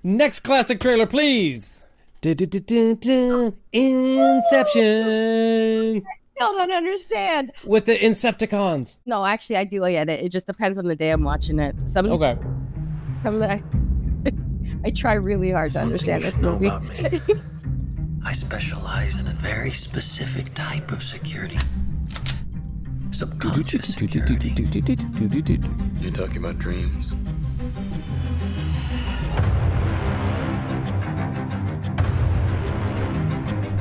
Next classic trailer, please. Inception. Still don't understand. With the Incepticons. No, actually, I do get it. It just depends on the day I'm watching it. Okay. I try really hard to understand this movie. Know about me. I specialize in a very specific type of security. Subconscious security. You're talking about dreams.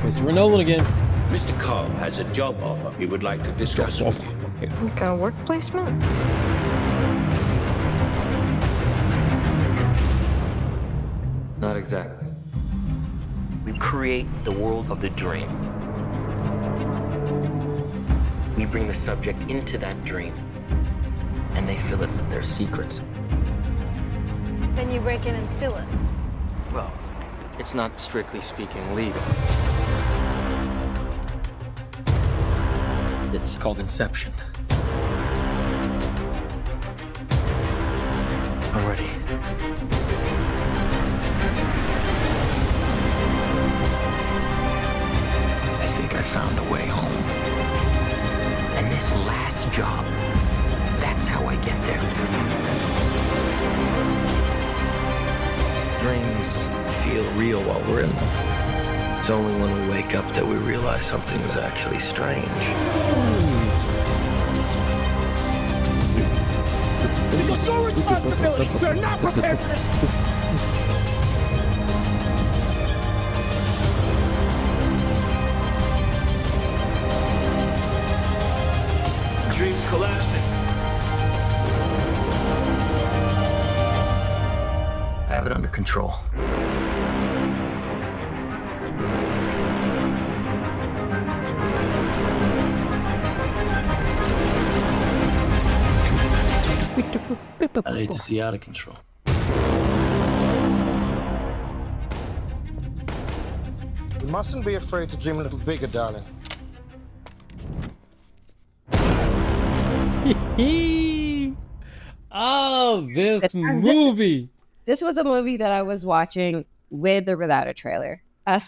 Christopher Nolan again. Mr. Cobb has a job offer he would like to discuss with you. Like a work placement? Not exactly. We create the world of the dream. We bring the subject into that dream, and they fill it with their secrets. Then you break in and steal it. Well, it's not strictly speaking legal. It's called Inception. Already. I think I found a way home. And this last job, that's how I get there. Dreams feel real while we're in them. It's only when we wake up that we realize something was actually strange. This is your responsibility. We're not prepared for this. The dream's collapsing. I have it under control. I'd hate to see out of control. You mustn't be afraid to dream a little bigger, darling. Oh, this movie. This was a movie that I was watching with or without a trailer. Oh,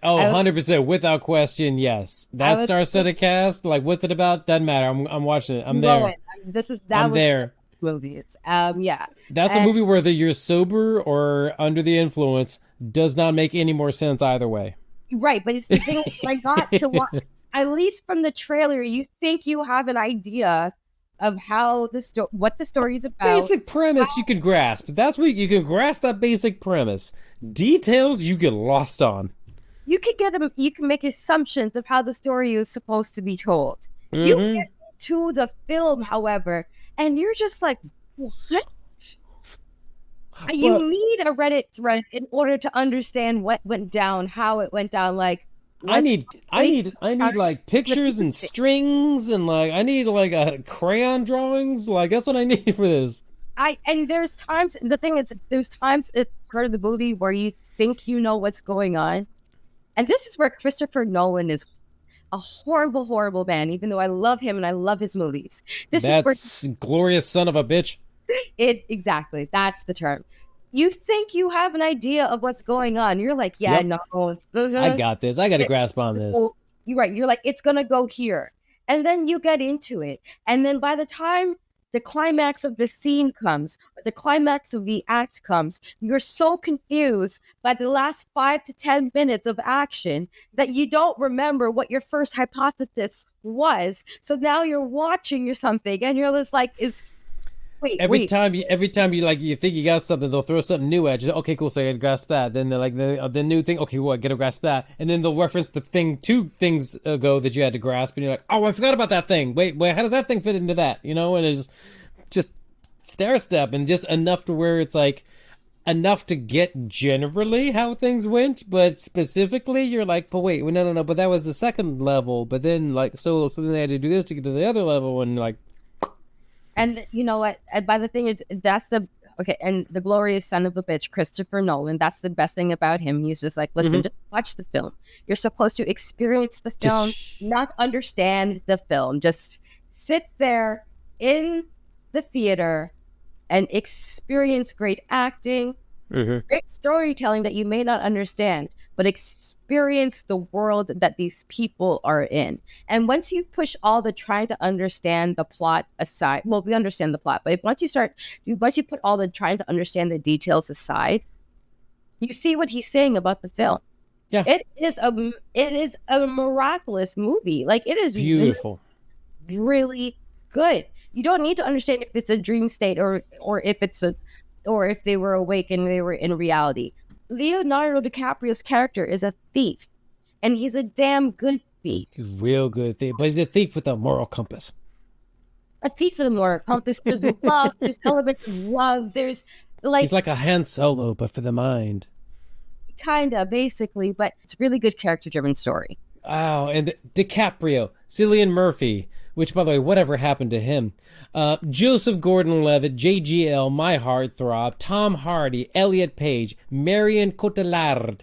100%, without question, yes. That star-studded cast, like, what's it about? Doesn't matter. I'm watching it. I'm there. I'm there. Movies. Yeah. That's a movie whether you're sober or under the influence does not make any more sense either way. Right, but it's the thing I got to watch. At least from the trailer, you think you have an idea of how what the story is about. Basic premise you can grasp. That's what you can grasp, that basic premise. Details you get lost on. You can make assumptions of how the story is supposed to be told. Mm-hmm. You get to the film, however, and you're just like, what? You need a Reddit thread in order to understand what went down, how it went down. Like, I need like pictures and strings and like I need like a crayon drawings. Like that's what I need for this. And there's times, the thing is, there's times it's part of the movie where you think you know what's going on, and this is where Christopher Nolan is a horrible, horrible man. Even though I love him and I love his movies, That's glorious son of a bitch. Exactly, that's the term. You think you have an idea of what's going on. You're like, yeah, Yep. no. I got this. I got a grasp on this. You're right. You're like, it's going to go here. And then you get into it. And then by the time the climax of the scene comes, or the climax of the act comes, you're so confused by the last 5 to 10 minutes of action that you don't remember what your first hypothesis was. So now you're watching something and you're just like, Every time you like you think you got something, they'll throw something new at you. Okay, cool. So I gotta grasp that. Then they're like the new thing. Okay, well I gotta grasp that. And then they'll reference the thing 2 things ago that you had to grasp, and you're like, oh, I forgot about that thing. Wait, how does that thing fit into that? You know, and it's just stair step and just enough to where it's like enough to get generally how things went, but specifically you're like, but wait, no, but that was the second level. But then like so then they had to do this to get to the other level, and like. And you know what? And by the thing is, and the glorious son of a bitch, Christopher Nolan, that's the best thing about him. He's just like, listen, just watch the film. You're supposed to experience the film, not understand the film. Just sit there in the theater and experience great acting, Great storytelling that you may not understand, but experience the world that these people are in. And once you push all the trying to understand the plot aside, well, we understand the plot, but once you put all the trying to understand the details aside, you see what he's saying about the film. Yeah. It is a miraculous movie. Like, it is Beautiful. Really good. You don't need to understand if it's a dream state or if they were awake and they were in reality. Leonardo DiCaprio's character is a thief, and he's a damn good thief. He's a real good thief, but he's a thief with a moral compass. A thief with a moral compass. There's love. There's elements of love. There's he's like a Han Solo, but for the mind. Kinda, basically, but it's a really good character-driven story. Oh, and DiCaprio, Cillian Murphy, which, by the way, whatever happened to him? Joseph Gordon-Levitt, JGL, My Heartthrob, Tom Hardy, Elliot Page, Marion Cotillard,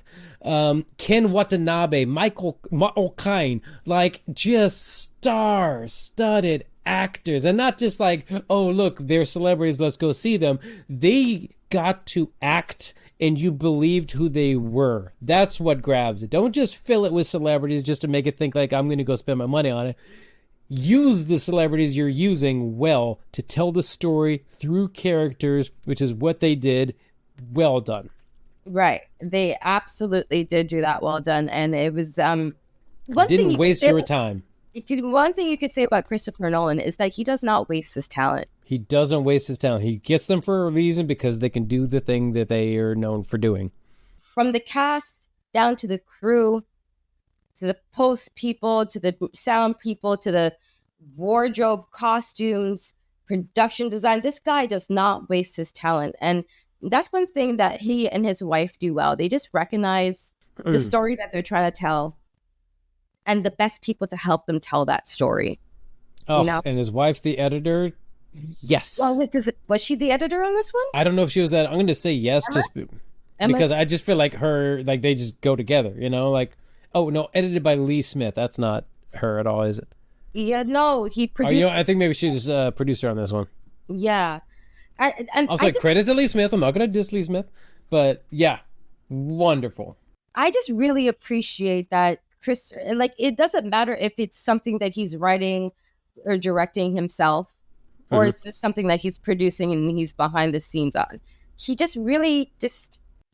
Ken Watanabe, Michael O'Kine, like, just star-studded actors. And not just like, oh, look, they're celebrities, let's go see them. They got to act, and you believed who they were. That's what grabs it. Don't just fill it with celebrities just to make it think like I'm going to go spend my money on it. Use the celebrities you're using well to tell the story through characters, which is what they did. Well done. Right. They absolutely did do that well done. And it was didn't waste your time. One thing you could say about Christopher Nolan is that he does not waste his talent. He doesn't waste his talent. He gets them for a reason because they can do the thing that they are known for doing. From the cast down to the crew, to the post people, to the sound people, to the wardrobe, costumes, production design, this guy does not waste his talent. And that's one thing that he and his wife do well. They just recognize the story that they're trying to tell and the best people to help them tell that story. Oh, you know? And his wife, the editor... Yes. Well, was she the editor on this one? I don't know if she was that. I'm going to say yes, just because I just feel like they just go together, you know? Like, oh, no, edited by Lee Smith. That's not her at all, is it? Yeah, no, he produced... I think maybe she's a producer on this one. Yeah. Also, credit to Lee Smith. I'm not going to diss Lee Smith, but yeah, wonderful. I just really appreciate that Chris, like, it doesn't matter if it's something that he's writing or directing himself, or is this something that he's producing and he's behind the scenes on? He just really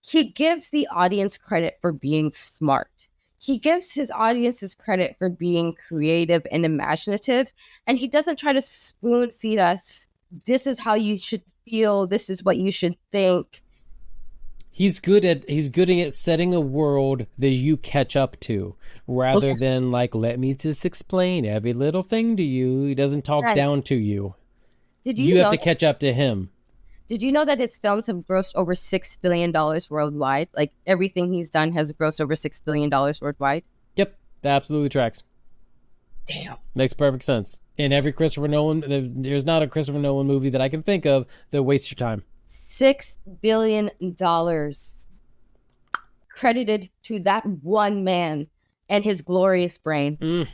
he gives the audience credit for being smart. He gives his audiences credit for being creative and imaginative. And he doesn't try to spoon feed us, this is how you should feel, this is what you should think. He's good at setting a world that you catch up to, rather than like, let me just explain every little thing to you. He doesn't talk down to you. You have to catch up to him. Did you know that his films have grossed over $6 billion worldwide? Like, everything he's done has grossed over $6 billion worldwide? Yep, that absolutely tracks. Damn. Makes perfect sense. In every Christopher Nolan, there's not a Christopher Nolan movie that I can think of that wastes your time. $6 billion credited to that one man and his glorious brain.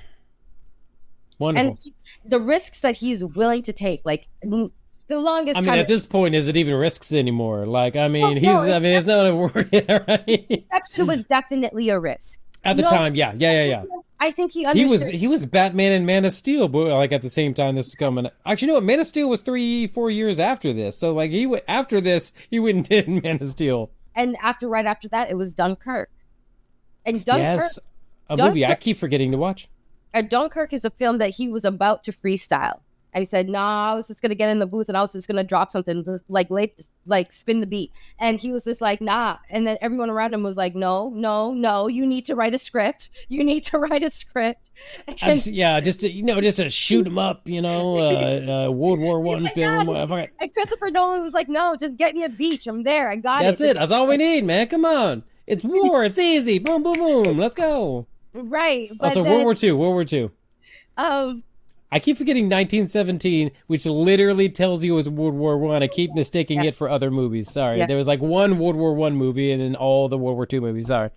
Wonderful. And the risks that he's willing to take, like, the longest time. I mean, at this point, is it even risks anymore? Like, I mean, it's not a word, right? Inception was definitely a risk. At the time, yeah. I think he understood. He was Batman and Man of Steel, but like at the same time this was coming. Actually, no, Man of Steel was 3-4 years after this. So like after this, he went and did Man of Steel. And right after that, it was Dunkirk. And Dunkirk, yes, movie I keep forgetting to watch. And Dunkirk is a film that he was about to freestyle. And he said, nah, I was just going to get in the booth and I was just going to drop something, like spin the beat. And he was just like, nah. And then everyone around him was like, no, you need to write a script. You need to write a script. Just to shoot him up, World War I film. And Christopher Nolan was like, no, just get me a beach. I'm there. I got it. That's it. That's all we need, man. Come on. It's war. It's easy. Boom, boom, boom. Let's go. Right. But also, World War II. I keep forgetting 1917, which literally tells you it was World War I. I keep mistaking it for other movies. Sorry. There was like one World War I movie and then all the World War II movies. Sorry.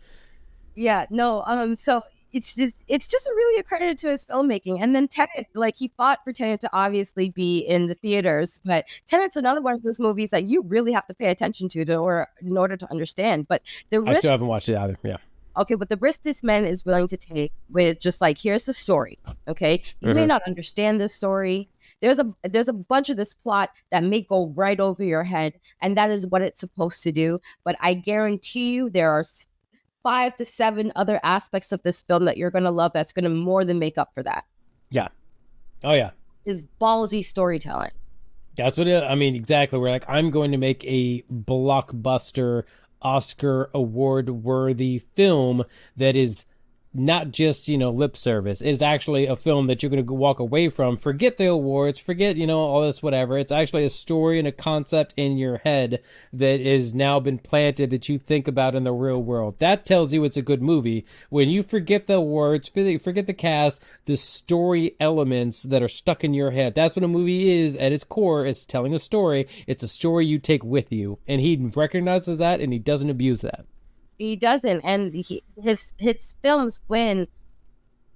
Yeah, no. So it's just really a credit to his filmmaking. And then Tenet, like he fought for Tenet to obviously be in the theaters, but Tenet's another one of those movies that you really have to pay attention to or in order to understand. But I still haven't watched it either. Yeah. Okay, but the risk this man is willing to take with just like, here's the story. Okay, you may not understand this story. There's a bunch of this plot that may go right over your head, and that is what it's supposed to do. But I guarantee you, there are 5 to 7 other aspects of this film that you're gonna love. That's gonna more than make up for that. Yeah. Oh yeah. Is ballsy storytelling. That's what I mean. Exactly. We're like, I'm going to make a blockbuster, Oscar award worthy film that is not just, lip service. It's actually a film that you're going to walk away from. Forget the awards, forget, all this, whatever. It's actually a story and a concept in your head that is now been planted that you think about in the real world. That tells you it's a good movie. When you forget the awards, forget the cast, the story elements that are stuck in your head. That's what a movie is at its core, is telling a story. It's a story you take with you. And he recognizes that, and he doesn't abuse that. He doesn't, and his films win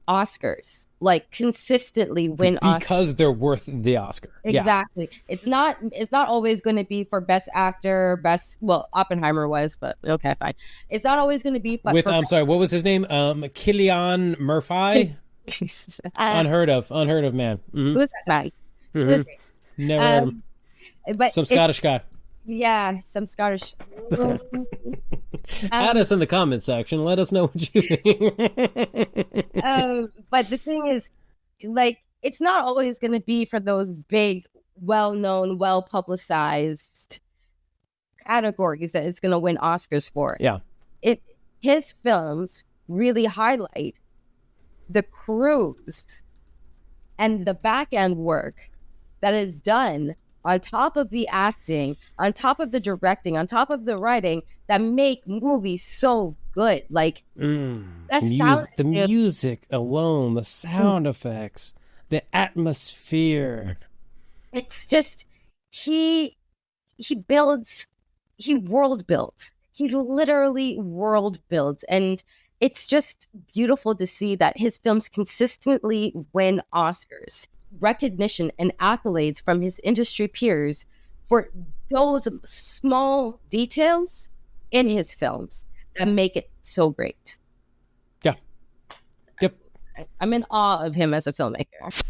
Oscars, like consistently win Oscars because they're worth the Oscar. Exactly. Yeah. It's not always going to be for best actor, Oppenheimer was, but okay, fine. It's not always going to be what was his name? Cillian Murphy. Unheard of man. Mm-hmm. Who's that man? Mm-hmm. Who's it? Never heard of him. But some Scottish guy. Yeah, some Scottish. Add us in the comment section. Let us know what you think. But the thing is, like, it's not always going to be for those big, well-known, well-publicized categories that it's going to win Oscars for. Yeah. His films really highlight the crews and the back-end work that is done on top of the acting, on top of the directing, on top of the writing, that make movies so good. Like, the music alone, the sound effects, the atmosphere. It's just, he world builds. He literally world builds. And it's just beautiful to see that his films consistently win Oscars, recognition and accolades from his industry peers for those small details in his films that make it so great. Yeah. Yep. I'm in awe of him as a filmmaker.